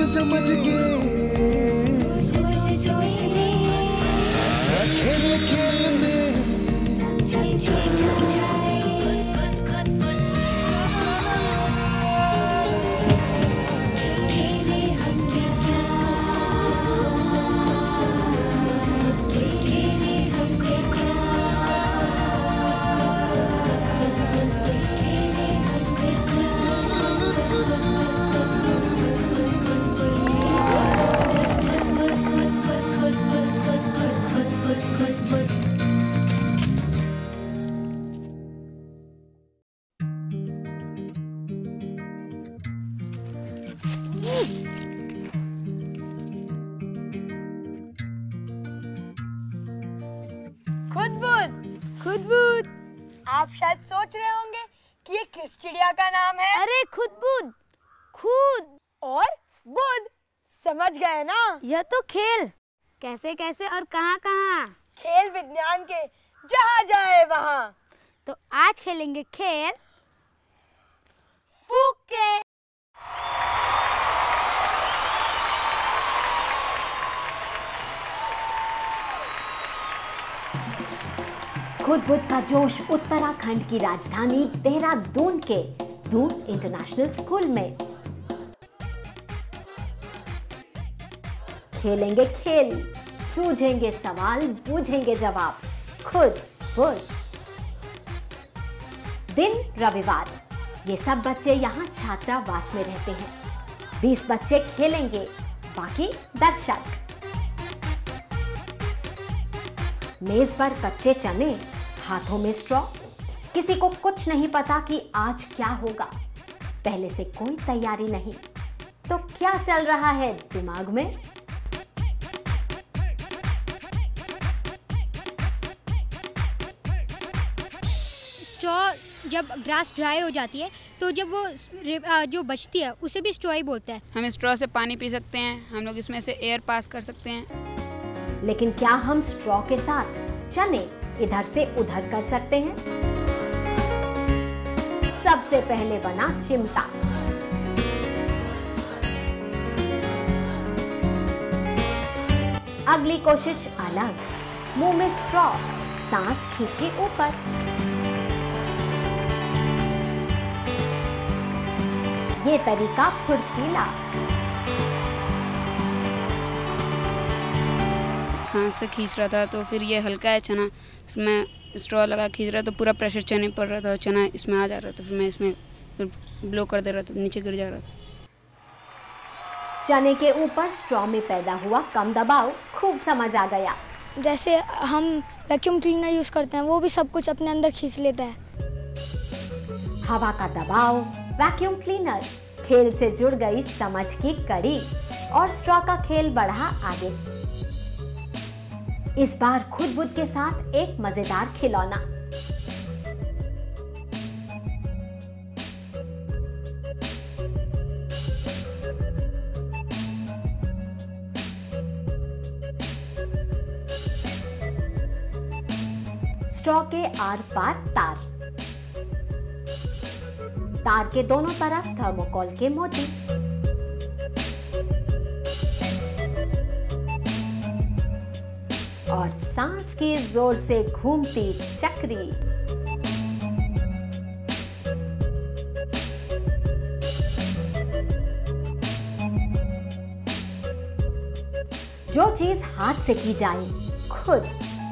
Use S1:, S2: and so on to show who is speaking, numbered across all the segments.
S1: समझ के खेल खेल में
S2: खुदबुद, आप शायद सोच रहे होंगे कि ये किस चिड़िया का नाम है।
S3: अरे खुदबुद, खुद
S2: और बुद, समझ गए ना?
S3: यह तो खेल, कैसे कैसे और कहाँ कहाँ।
S2: खेल विज्ञान के जहाँ जाए वहाँ।
S3: तो आज खेलेंगे खेल
S2: फुक्के।
S4: खुदबुद का जोश उत्तराखंड की राजधानी देहरादून के दून इंटरनेशनल स्कूल में। खेलेंगे खेल, सूझेंगे सवाल, बूझेंगे जवाब। खुदबुद। दिन रविवार। ये सब बच्चे यहाँ छात्रावास में रहते हैं। 20 बच्चे खेलेंगे, बाकी दर्शक। मेज पर कच्चे चने, हाथों में स्ट्रॉ। किसी को कुछ नहीं पता कि आज क्या होगा। पहले से कोई तैयारी नहीं। तो क्या चल रहा है दिमाग में?
S5: स्ट्रॉ जब ग्रास ड्राई हो जाती है तो जब वो जो बचती है उसे भी स्ट्रॉ ही बोलते हैं।
S6: हम स्ट्रॉ से पानी पी सकते हैं, हम लोग इसमें से एयर पास कर सकते हैं।
S4: लेकिन क्या हम स्ट्रॉ के साथ चने इधर से उधर कर सकते हैं? सबसे पहले बना चिमटा। अगली कोशिश अलग। मुंह में स्ट्रॉ, सांस खींची ऊपर। ये तरीका फुर्तीला।
S6: सांस से खींच रहा था तो फिर ये हल्का है चना, फिर मैं स्ट्रॉ लगा खींच रहा तो पूरा प्रेशर चने पड़ रहा था और चना इसमें आ जा रहा था। फिर मैं इसमें ब्लो कर दे रहा था, नीचे गिर जा रहा था।
S4: चने के ऊपर स्ट्रॉ में पैदा हुआ कम दबाव खूब समझ आ गया।
S7: जैसे हम वैक्यूम क्लीनर यूज करते हैं, वो भी सब कुछ अपने अंदर खींच लेता है।
S4: हवा का दबाव, वैक्यूम क्लीनर। खेल से जुड़ गई समझ की कड़ी और स्ट्रॉ का खेल बढ़ा आगे। इस बार खुदबुद के साथ एक मजेदार खिलौना। स्ट्रॉ के आर पार तार। तार के दोनों तरफ थर्मोकोल के मोती। और सांस की जोर से घूमती चक्री। जो चीज हाथ से की जाए खुद,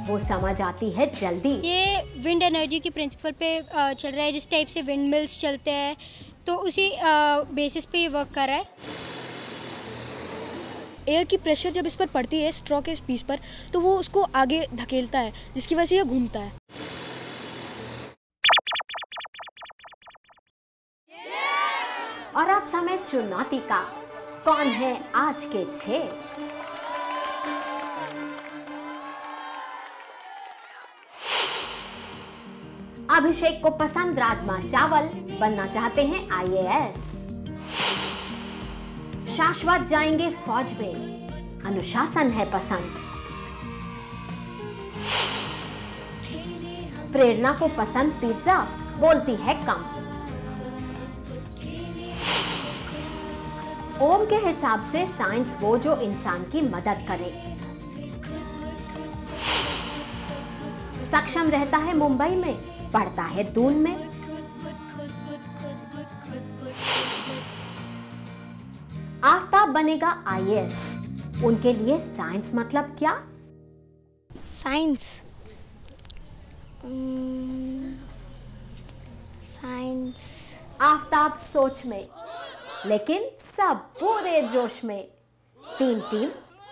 S4: वो समझ आती है जल्दी।
S5: ये विंड एनर्जी की प्रिंसिपल पे चल रहा है। जिस टाइप से विंड मिल्स चलते हैं तो उसी बेसिस पे ये वर्क कर रहा है।
S7: एयर की प्रेशर जब इस पर पड़ती है स्ट्रॉ के पीस पर, तो वो उसको आगे धकेलता है, जिसकी वजह से ये घूमता है।
S4: और अब समय चुनौती का। कौन है आज के 6? अभिषेक को पसंद राजमा चावल, बनना चाहते हैं IAS। शाश्वत जाएंगे फौज में, अनुशासन है पसंद। प्रेरणा को पसंद पिज्जा, बोलती है कम। ओम के हिसाब से साइंस वो जो इंसान की मदद करे। सक्षम रहता है मुंबई में, पढ़ता है दून में। आफ्ताब बनेगा IAS। उनके लिए साइंस मतलब क्या?
S5: साइंस साइंस
S4: आफ्ताब सोच में, लेकिन सब पूरे जोश में। 3 टीम,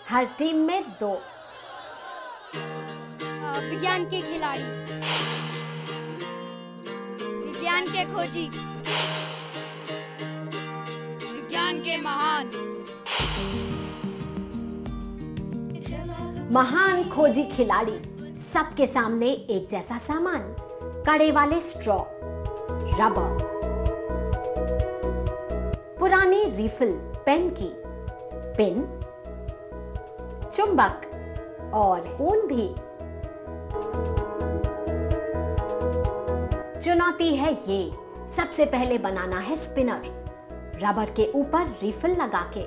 S4: हर टीम में 2।
S5: विज्ञान के खिलाड़ी, विज्ञान के खोजी, विज्ञान के
S4: महान खोजी खिलाड़ी। सबके सामने एक जैसा सामान, कड़े वाले स्ट्रॉ, रबर, पुरानी रिफिल पेन की, पिन, चुंबक और ऊन भी। चुनौती है ये, सबसे पहले बनाना है स्पिनर, रबर के ऊपर रिफिल लगा के।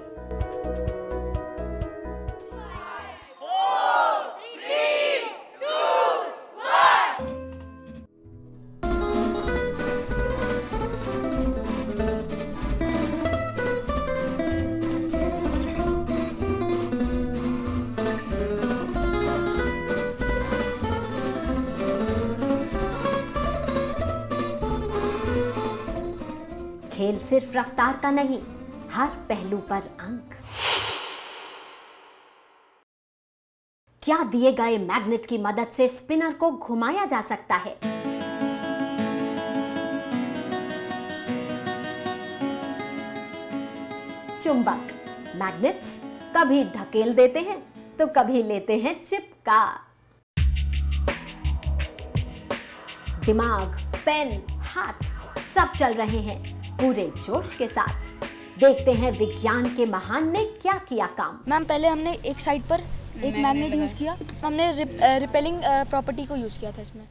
S4: खेल सिर्फ रफ्तार का नहीं, हर पहलू पर अंक। क्या दिए गए मैग्नेट की मदद से स्पिनर को घुमाया जा सकता है? चुंबक, मैग्नेट्स कभी धकेल देते हैं तो कभी लेते हैं चिपका। दिमाग, पेन, हाथ सब चल रहे हैं पूरे जोश के साथ। देखते हैं विज्ञान के महान ने क्या किया काम।
S7: मैम पहले हमने एक साइड पर एक मैग्नेट यूज़ किया, हमने रिपेलिंग प्रॉपर्टी को यूज़ किया था इसमें।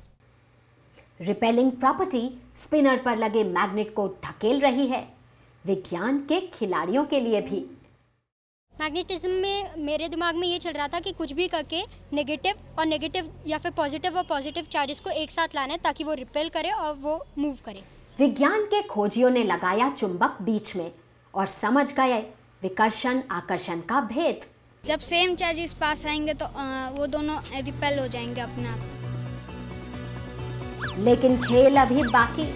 S4: रिपेलिंग प्रॉपर्टी स्पिनर पर लगे मैग्नेट को धकेल रही है। विज्ञान के खिलाड़ियों के लिए भी।
S5: मैग्नेटिज्म में मेरे दिमाग में ये चल रहा था कि कुछ भी करके नेगेटिव या फिर पॉजिटिव चार्जेस को एक साथ लाना है ताकि वो रिपेल करे और वो मूव करे।
S4: विज्ञान के खोजियों ने लगाया चुंबक बीच में और समझ गए विकर्षण आकर्षण का भेद।
S5: जब सेम चार्जेस पास आएंगे तो वो दोनों रिपेल हो जाएंगे अपने आप।
S4: लेकिन खेल अभी बाकी।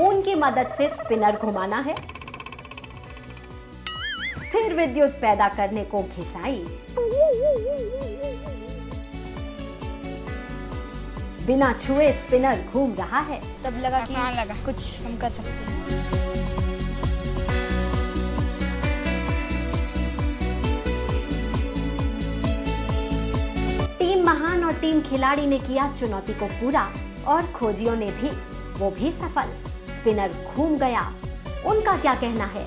S4: ऊन की मदद से स्पिनर घुमाना है, स्थिर विद्युत पैदा करने को घिसाई, बिना छुए स्पिनर घूम रहा है।
S7: तब लगा कि कुछ हम कर सकते हैं।
S4: टीम महान और टीम खिलाड़ी ने किया चुनौती को पूरा और खोजियों ने भी, वो भी सफल। स्पिनर घूम गया। उनका क्या कहना है?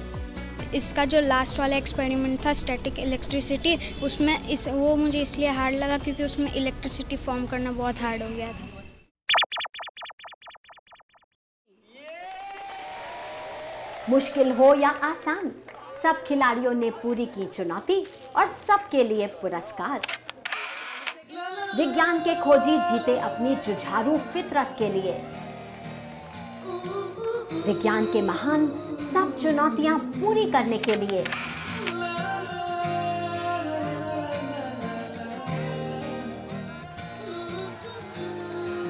S5: इसका जो लास्ट वाला एक्सपेरिमेंट था स्टैटिक इलेक्ट्रिसिटी, उसमें वो मुझे इसलिए हार्ड लगा क्योंकि उसमें इलेक्ट्रिसिटी फॉर्म करना बहुत हार्ड हो गया था।
S4: मुश्किल हो या आसान, सब खिलाड़ियों ने पूरी की चुनौती और सबके लिए पुरस्कार। विज्ञान के खोजी जीते अपनी जुझारू फितरत के लिए। विज्ञान के महान सब चुनौतियां पूरी करने के लिए।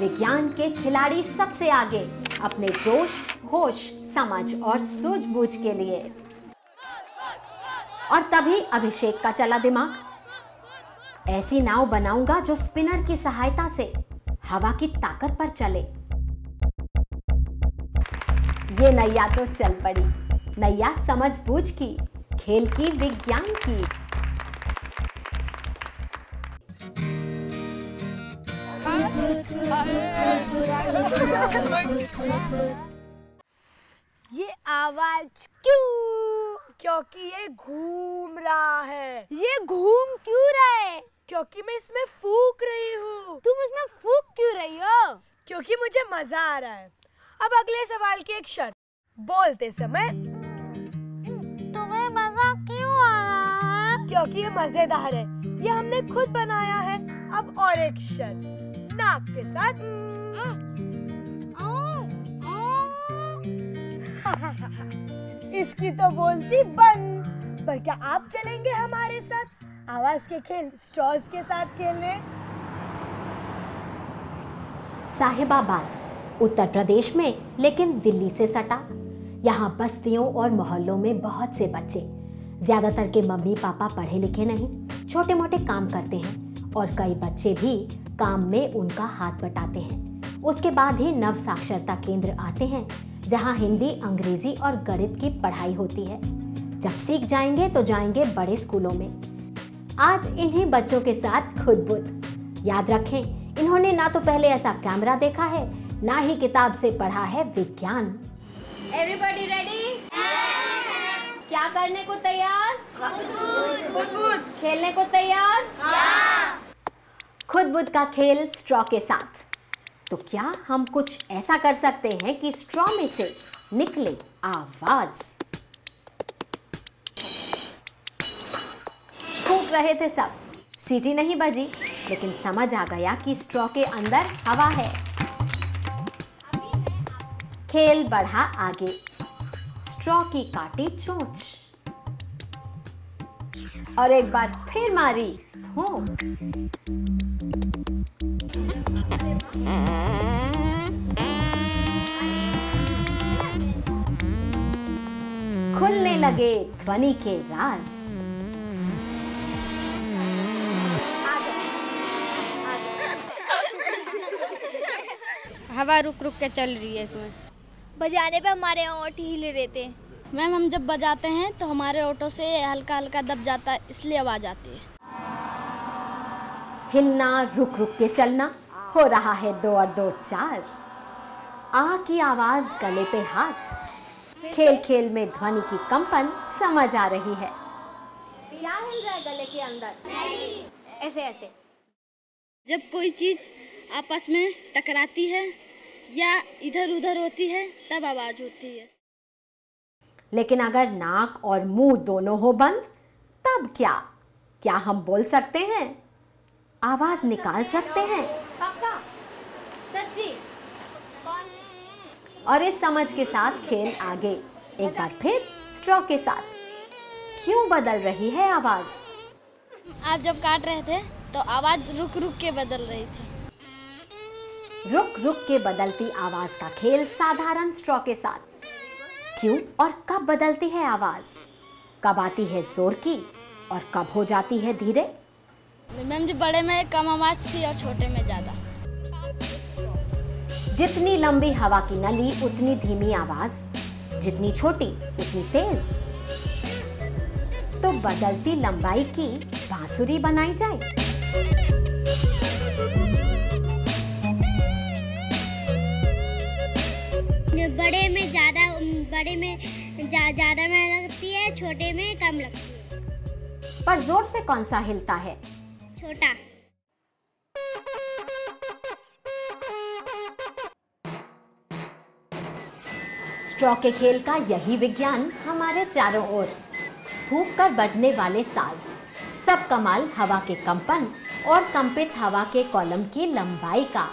S4: विज्ञान के खिलाड़ी सबसे आगे अपने जोश, होश, समझ और सूझबूझ के लिए। और तभी अभिषेक का चला दिमाग, ऐसी नाव बनाऊंगा जो स्पिनर की सहायता से हवा की ताकत पर चले। ये नैया तो चल पड़ी, नैया समझ बूझ की, खेल की, विज्ञान की।
S2: ये आवाज क्यों? क्योंकि ये घूम रहा है।
S3: ये घूम क्यों रहा है?
S2: क्योंकि मैं इसमें फूंक रही हूँ।
S3: तुम इसमें फूंक क्यों रही हो?
S2: क्योंकि मुझे मजा आ रहा है। अब अगले सवाल की एक शर्त, बोलते समय क्योंकि ये मजेदार है। ये हमने खुद बनाया है। अब और एक शर्त, नाक के साथ इसकी तो बोलती बंद। पर क्या आप चलेंगे हमारे साथ आवाज के खेल स्ट्रॉज के साथ खेलने?
S4: साहिबाबाद उत्तर प्रदेश में, लेकिन दिल्ली से सटा। यहाँ बस्तियों और मोहल्लों में बहुत से बच्चे, ज्यादातर के मम्मी पापा पढ़े लिखे नहीं, छोटे मोटे काम करते हैं और कई बच्चे भी काम में उनका हाथ बटाते हैं। उसके बाद ही नव साक्षरता केंद्र आते हैं, जहाँ हिंदी, अंग्रेजी और गणित की पढ़ाई होती है। जब सीख जाएंगे तो जाएंगे बड़े स्कूलों में। आज इन्हीं बच्चों के साथ खुद बुद्ध। याद रखें, इन्होंने ना तो पहले ऐसा कैमरा देखा है, ना ही किताब से पढ़ा है विज्ञान।
S8: Everybody ready? क्या करने को तैयार? खुद खेलने को तैयार?
S4: खुद बुद्ध का खेल स्ट्रॉ के साथ। तो क्या हम कुछ ऐसा कर सकते हैं कि स्ट्रॉ में से निकले आवाज? फूंक रहे थे सब, सीटी नहीं बजी, लेकिन समझ आ गया कि स्ट्रॉ के अंदर हवा है। खेल बढ़ा आगे, स्ट्रॉ की काटी चोंच और एक बार फिर मारी फूंक। खुलने लगे ध्वनि के राज।
S5: हवा रुक रुक के चल रही है इसमें।
S3: बजाने पे हमारे ओंठ हिले रहते हैं।
S7: मैम हम जब बजाते हैं तो हमारे ओठों से हल्का हल्का दब जाता है, इसलिए आवाज़ आती है।
S4: हिलना, रुक रुक के चलना, हो रहा है 2 और 2 4। आ की आवाज गले पे हाथ, खेल खेल में ध्वनि की कंपन समझ आ रही है।
S8: क्या हिल रहा है गले के अंदर? ऐसे ऐसे।
S7: जब कोई चीज़ आपस में टकराती है या इधर उधर होती है तब आवाज़ होती है।
S4: लेकिन अगर नाक और मुंह दोनों हो बंद, तब क्या? क्या हम बोल सकते हैं? आवाज निकाल सकते हैं?
S8: पक्का? सच्ची?
S4: और इस समझ के साथ खेल आगे, एक बार फिर स्ट्रॉ के साथ। क्यों बदल रही है आवाज?
S7: आप जब काट रहे थे तो आवाज़ रुक रुक के बदल रही थी।
S4: रुक रुक के बदलती आवाज का खेल साधारण स्ट्रॉ के साथ। क्यों और कब बदलती है आवाज? कब आती है जोर की और कब हो जाती है धीरे?
S7: मैम जी, बड़े में कम आवाज़ थी और छोटे में ज़्यादा।
S4: जितनी लंबी हवा की नली उतनी धीमी आवाज, जितनी छोटी उतनी तेज। तो बदलती लंबाई की बांसुरी बनाई जाए।
S3: बड़े में ज़्यादा मेहनत लगती है, छोटे में कम लगती है।
S4: पर जोर से कौन सा हिलता है?
S3: छोटा।
S4: स्ट्रॉ के खेल का यही विज्ञान हमारे चारों ओर। फूंक कर बजने वाले साज, सब कमाल हवा के कंपन और कंपित हवा के कॉलम की लंबाई का।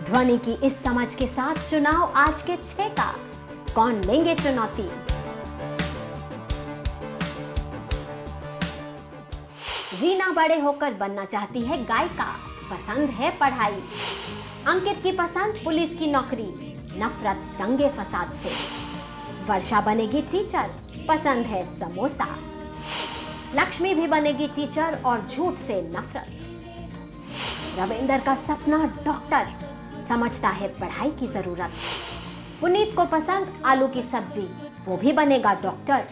S4: ध्वनि की इस समझ के साथ चुनाव आज के 6 का। कौन लेंगे चुनौती? रीना बड़े होकर बनना चाहती है गायिका, पसंद है पढ़ाई। अंकित की पसंद पुलिस की नौकरी, नफरत दंगे फसाद से। वर्षा बनेगी टीचर, पसंद है समोसा। लक्ष्मी भी बनेगी टीचर और झूठ से नफरत। रविंदर का सपना डॉक्टर, समझता है पढ़ाई की जरूरत। पुनीत को पसंद आलू की सब्जी, वो भी बनेगा डॉक्टर।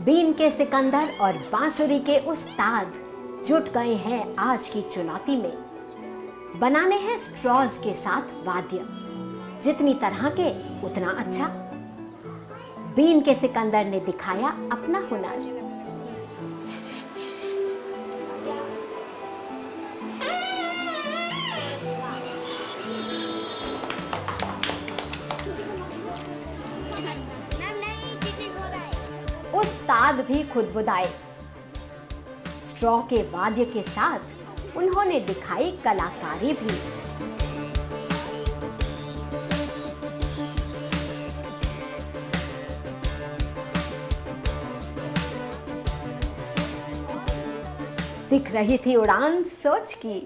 S4: बीन के सिकंदर और बांसुरी के उस्ताद जुट गए हैं आज की चुनौती में। बनाने हैं स्ट्रॉज के साथ वाद्य, जितनी तरह के उतना अच्छा। बीन के सिकंदर ने दिखाया अपना हुनर। उस्ताद भी खुदबुदाए। स्ट्रॉ के वाद्य के साथ उन्होंने दिखाई कलाकारी भी। दिख रही थी उड़ान सोच की।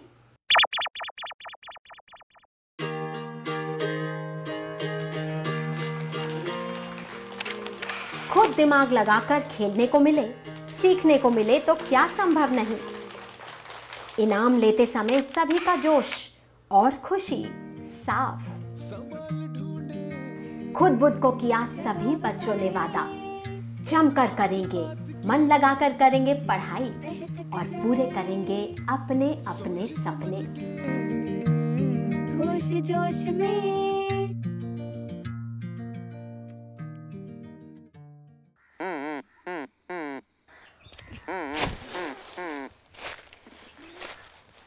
S4: खुद दिमाग लगाकर खेलने को मिले, सीखने को मिले तो क्या संभव नहीं। इनाम लेते समय सभी का जोश और खुशी साफ। खुद बुद्ध को किया सभी बच्चों ने वादा, जमकर करेंगे, मन लगाकर करेंगे पढ़ाई और पूरे करेंगे अपने अपने सपने।
S1: होश जोश में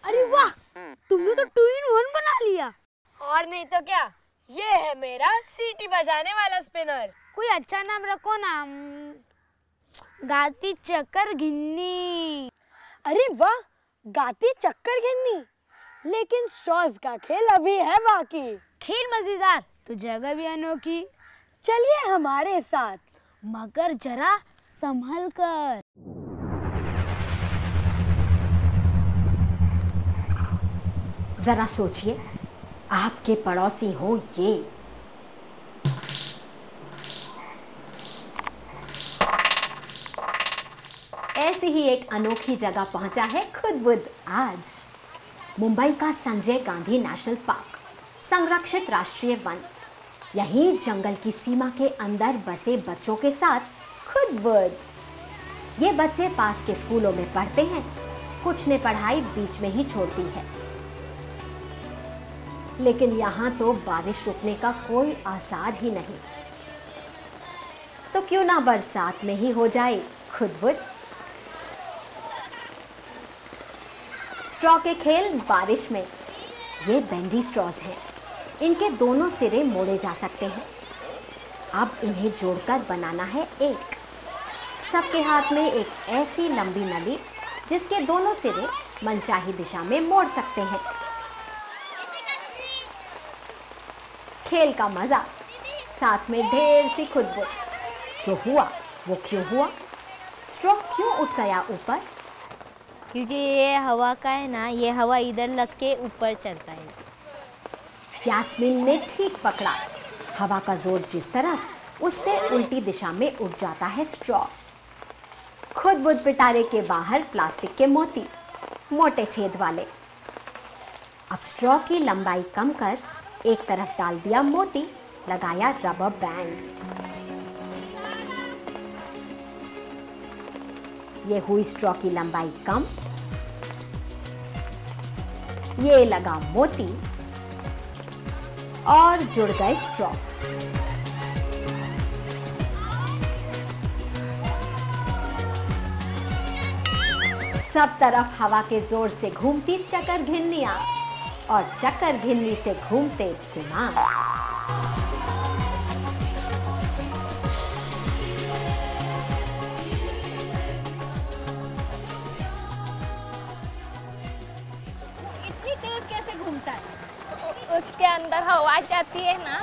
S2: अरे वाह, तुमने तो 2 in 1 बना लिया। और नहीं तो क्या, ये है मेरा सीटी बजाने वाला स्पिनर।
S3: कोई अच्छा नाम रखो ना। गाती चक्कर घिन्नी।
S2: अरे वाह, गाती चक्कर घिन्नी। लेकिन स्ट्रॉज का खेल अभी है बाकी।
S3: खेल मजेदार तो जगह भी अनोखी।
S2: चलिए हमारे साथ,
S3: मगर जरा संभल कर।
S4: जरा सोचिए, आपके पड़ोसी हो ये। ऐसी ही एक अनोखी जगह पहुंचा है खुद बुद्ध आज। मुंबई का संजय गांधी नेशनल पार्क, संरक्षित राष्ट्रीय वन। यहीं जंगल की सीमा के अंदर बसे बच्चों के साथ खुद बुद्ध। ये बच्चे पास के स्कूलों में पढ़ते हैं, कुछ ने पढ़ाई बीच में ही छोड़ दी है। लेकिन यहाँ तो बारिश रुकने का कोई आसार ही नहीं। तो क्यों ना बरसात में ही हो जाए खुद बुद्ध। स्ट्रॉ के खेल बारिश में। ये बेंडी स्ट्रॉज हैं। इनके दोनों सिरे मोड़े जा सकते हैं। अब इन्हें जोड़कर बनाना है एक। सबके हाथ में एक ऐसी लंबी नली जिसके दोनों सिरे मनचाही दिशा में मोड़ सकते हैं। खेल का मजा, साथ में ढेर सी खुदबुद। जो हुआ वो क्यों हुआ? स्ट्रॉ क्यों उठ गया ऊपर?
S8: क्योंकि ये हवा का है ना, ये हवा इधर लग के ऊपर चलता है।
S4: यास्मीन ने ठीक पकड़ा। हवा का जोर जिस तरफ, उससे उल्टी दिशा में उठ जाता है स्ट्रॉ। खुद बुद्ध पिटारे के बाहर प्लास्टिक के मोती, मोटे छेद वाले। अब स्ट्रॉ की लंबाई कम कर एक तरफ डाल दिया मोती, लगाया रबर बैंड। ये हुई स्ट्रॉ की लंबाई कम, ये लगा मोती और जुड़ गए स्ट्रॉ। सब तरफ हवा के जोर से घूमती चक्कर घिन्नियां और चक्कर घिन्नी से घूमते दिमाग।
S2: इतनी तेज कैसे घूमता है?
S9: उसके अंदर हवा जाती है ना,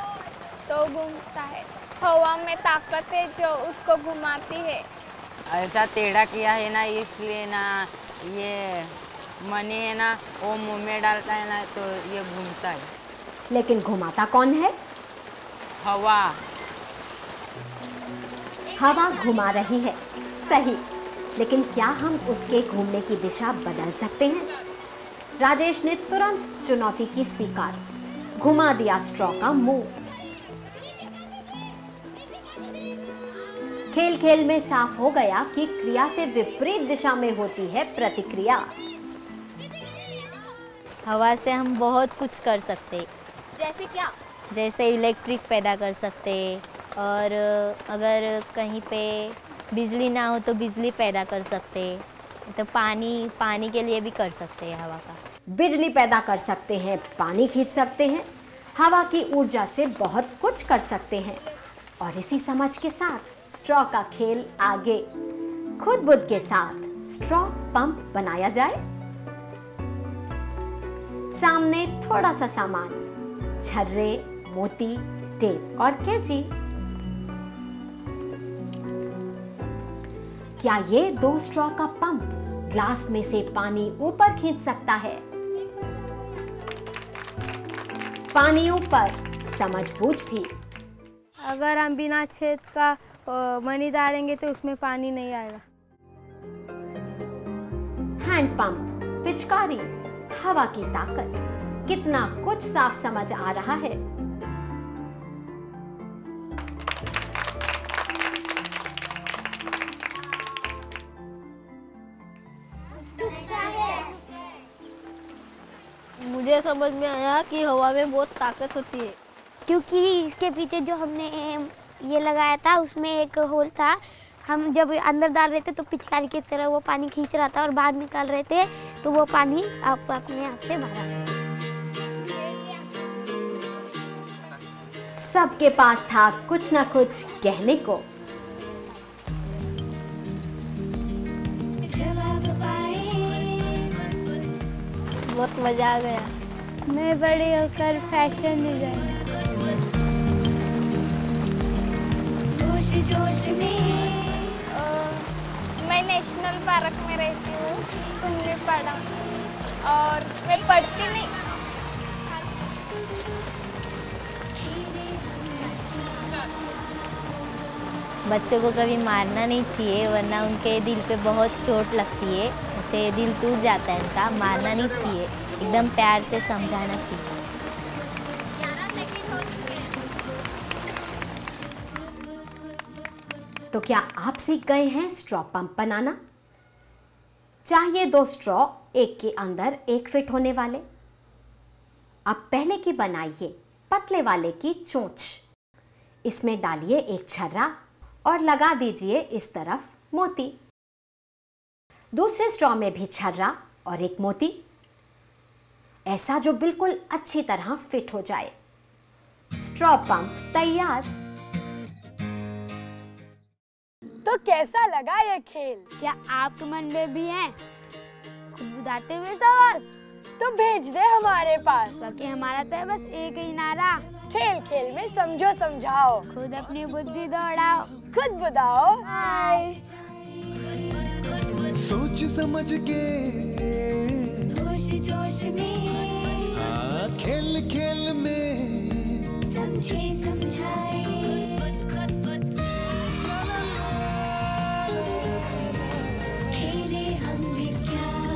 S9: तो घूमता है। हवा में ताकत है जो उसको घुमाती है।
S10: ऐसा टेढ़ा किया है ना, इसलिए ना ये मनी है ना, वो मुंह में डालता है ना, तो ये घूमता है।
S4: लेकिन घुमाता कौन है?
S10: हवा।
S4: हवा घुमा रही है, सही। लेकिन क्या हम उसके घूमने की दिशा बदल सकते हैं? राजेश ने तुरंत चुनौती की स्वीकार, घुमा दिया स्ट्रॉ का मुंह। खेल खेल में साफ हो गया कि क्रिया से विपरीत दिशा में होती है प्रतिक्रिया।
S8: हवा से हम बहुत कुछ कर सकते।
S2: जैसे क्या?
S8: जैसे इलेक्ट्रिक पैदा कर सकते,
S11: और अगर कहीं पे बिजली ना हो तो बिजली पैदा कर सकते, तो पानी के लिए भी कर सकते हैं हवा का।
S4: बिजली पैदा कर सकते हैं, पानी खींच सकते हैं, हवा की ऊर्जा से बहुत कुछ कर सकते हैं। और इसी समझ के साथ स्ट्रॉ का खेल आगे। खुद बुद्ध के साथ स्ट्रॉ पंप बनाया जाए। सामने थोड़ा सा सामान, छर्रे, मोती, टेप और कैंची। क्या ये 2 स्ट्रॉ का पंप ग्लास में से पानी ऊपर खींच सकता है? पानी ऊपर, समझ-बूझ भी।
S2: अगर हम बिना छेद का मनी डालेंगे तो उसमें पानी नहीं आएगा।
S4: हैंड पंप, पिचकारी, हवा की ताकत, कितना कुछ साफ समझ आ रहा है।
S2: मुझे समझ में आया कि हवा में बहुत ताकत होती है,
S3: क्योंकि इसके पीछे जो हमने ये लगाया था उसमें एक होल था। हम जब अंदर डाल रहे थे तो पिचकारी की तरह वो पानी खींच रहा था और बाहर निकाल रहे थे तो वो पानी आपको अपने आप से भरा।
S4: सबके पास था कुछ ना कुछ कहने को।
S2: बहुत मजा आ गया। मैं बड़ी होकर फैशन डिजाइनर।
S9: जोश में मैं नेशनल पार्क में रहती हूँ, तुमने पढ़ा और मैं पढ़ती नहीं।
S11: बच्चों को कभी मारना नहीं चाहिए वरना उनके दिल पे बहुत चोट लगती है, उससे दिल टूट जाता है उनका। मारना नहीं चाहिए, एकदम प्यार से समझाना चाहिए।
S4: तो क्या आप सीख गए हैं स्ट्रॉ पंप बनाना? चाहिए 2 स्ट्रॉ, एक के अंदर एक फिट होने वाले। अब पहले की बनाइए पतले वाले की चोंच। इसमें डालिए एक छर्रा और लगा दीजिए इस तरफ मोती। दूसरे स्ट्रॉ में भी छर्रा और एक मोती, ऐसा जो बिल्कुल अच्छी तरह फिट हो जाए। स्ट्रॉ पंप तैयार।
S2: तो कैसा लगा ये खेल? क्या आपके मन में भी हैं खुदबुदाते हुए सवाल? तो भेज दे हमारे पास, क्योंकि हमारा तो है बस एक ही नारा, खेल खेल में समझो समझाओ, खुद अपनी बुद्धि दौड़ाओ, खुद बुदाओ।
S1: सोच समझ के
S12: होश जोश में,
S1: हाँ खेल खेल में
S12: समझे समझाए, खेले हम विज्ञान,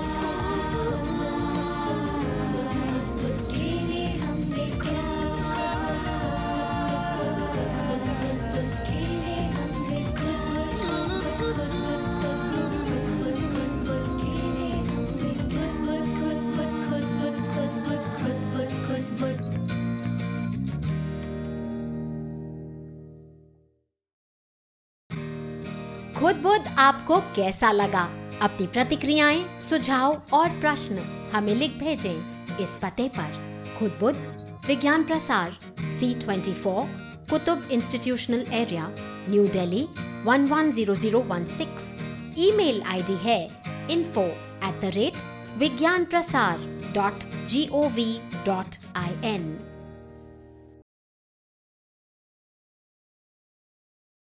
S12: खेले हम विज्ञान, खेले हम
S4: खुद बुद्ध आपको कैसा लगा? अपनी प्रतिक्रियाएं, सुझाव और प्रश्न हमें लिख भेजें इस पते पर। खुद बुद्ध, विज्ञान प्रसार, C24, Qutub institutional area, new Delhi 110016। Email ID है info@vigyanprasar.gov.in।